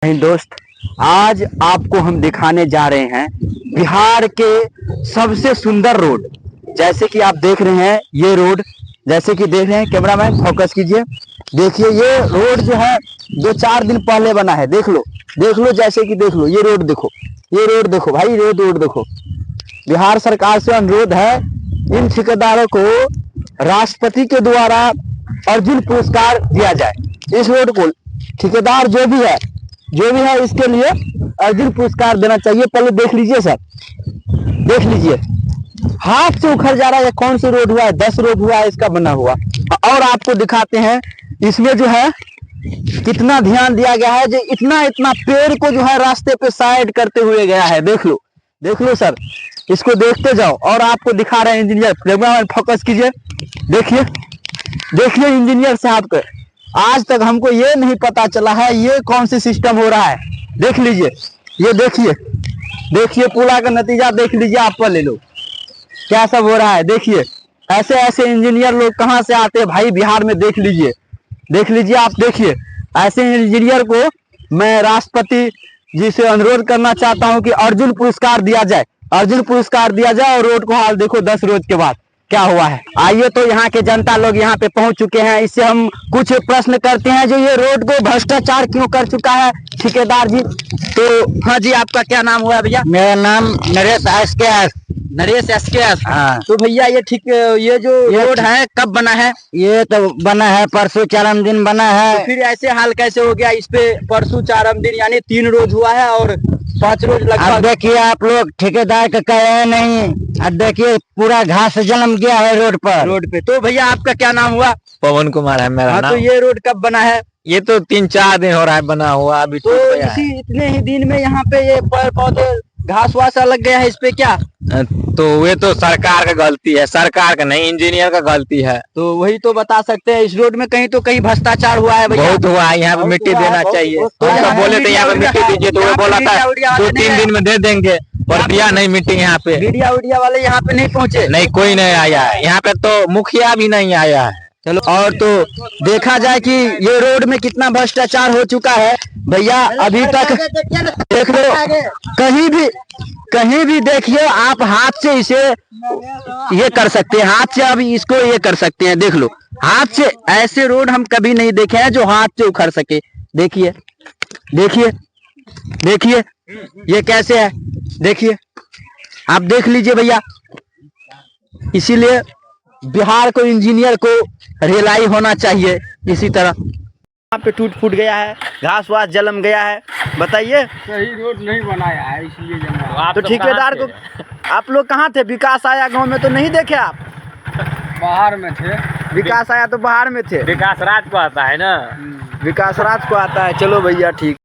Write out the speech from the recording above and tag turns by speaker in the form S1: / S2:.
S1: नहीं दोस्त, आज आपको हम दिखाने जा रहे हैं बिहार के सबसे सुंदर रोड। जैसे कि आप देख रहे हैं ये रोड, जैसे कि देख रहे हैं, कैमरामैन फोकस कीजिए। देखिए ये रोड जो है 2-4 दिन पहले बना है। देख लो जैसे कि देख लो ये रोड, देखो ये रोड, देखो भाई ये रोड देखो। बिहार सरकार से अनुरोध है इन ठेकेदारों को राष्ट्रपति के द्वारा अर्जुन पुरस्कार दिया जाए। इस रोड को ठेकेदार जो भी है इसके लिए अर्जुन पुरस्कार देना चाहिए। पहले देख लीजिए सर, देख लीजिए हाथ से उखड़ जा रहा है। कौन सा रोड हुआ है? 10 रोड हुआ है इसका बना हुआ। और आपको दिखाते हैं इसमें जो है कितना ध्यान दिया गया है। जो इतना पेड़ को जो है रास्ते पे साइड करते हुए गया है। देख लो सर, इसको देखते जाओ। और आपको दिखा रहे हैं इंजीनियर, फोकस कीजिए। देखिए इंजीनियर साहब को आज तक हमको ये नहीं पता चला है ये कौन सी सिस्टम हो रहा है। देख लीजिए, ये देखिए पुला का नतीजा देख लीजिए। आप पर ले लो क्या सब हो रहा है। देखिए ऐसे इंजीनियर लोग कहाँ से आते हैं भाई बिहार में। देख लीजिए आप देखिए। ऐसे इंजीनियर को मैं राष्ट्रपति जी से अनुरोध करना चाहता हूं कि अर्जुन पुरस्कार दिया जाए। और रोड को हाल देखो 10 रोज के बाद क्या हुआ है। आइए तो यहाँ के जनता लोग यहाँ पे पहुंच चुके हैं। इससे हम कुछ प्रश्न करते हैं जो ये रोड को भ्रष्टाचार क्यों कर चुका है ठेकेदार जी। तो हाँ जी, आपका क्या नाम हुआ भैया?
S2: मेरा नाम नरेश एसकेएस। हाँ।
S1: तो भैया ये जो रोड है कब बना है?
S2: ये तो बना है परसों 4 दिन बना है।
S1: तो फिर ऐसे हाल कैसे हो गया? इस पे परसों 4 दिन यानी 3 रोज हुआ है और 5 रोज लगभग।
S2: देखिए आप लोग ठेकेदार का कह रहे नहीं। अब देखिए पूरा घास जन्म गया है रोड पे।
S1: तो भैया आपका क्या नाम हुआ?
S3: पवन कुमार है मेरा नाम।
S1: तो ये रोड कब बना है?
S3: ये तो 3-4 दिन हो रहा है बना हुआ अभी।
S1: तो इतने ही दिन में यहाँ पे ये पेड़ पौधे घास वास लग गया है इस पे क्या?
S3: तो ये तो सरकार का गलती है, सरकार का नहीं, इंजीनियर का गलती है।
S1: तो वही तो बता सकते हैं। इस रोड में कहीं तो कहीं भ्रष्टाचार हुआ है भैया।
S3: बहुत हुआ है। यहाँ पे मिट्टी देना चाहिए। उनका बोले थे यहाँ पे मिट्टी दीजिए तो वो बोला था 2-3 दिन में दे देंगे, पर दिया नहीं मिट्टी। यहाँ पे
S1: मीडिया वाले यहाँ पे नहीं पहुँचे।
S3: नहीं, कोई नहीं आया है यहाँ पे, तो मुखिया भी नहीं आया है।
S1: चलो, और तो देखा जाए कि ये रोड में कितना भ्रष्टाचार हो चुका है भैया अभी तक। देख लो कहीं भी देखिए आप हाथ से इसे ये कर सकते हैं। हाथ से अभी इसको ये कर सकते हैं। देख लो हाथ से ऐसे रोड हम कभी नहीं देखे हैं जो हाथ से उखड़ सके। देखिए ये कैसे है। देखिए आप देख लीजिए भैया। इसीलिए बिहार को इंजीनियर को रिलाई होना चाहिए इसी तरह। यहाँ पे टूट फूट गया है, घास वास जलम गया है। बताइए,
S4: सही रोड नहीं बनाया है इसलिए जमा।
S1: तो ठेकेदार को आप लोग कहाँ थे? विकास आया गांव में तो नहीं देखे आप?
S4: बाहर में थे।
S1: विकास आया तो बाहर में थे।
S3: विकास रात को आता है ना।
S1: विकास रात को आता है। चलो भैया ठीक।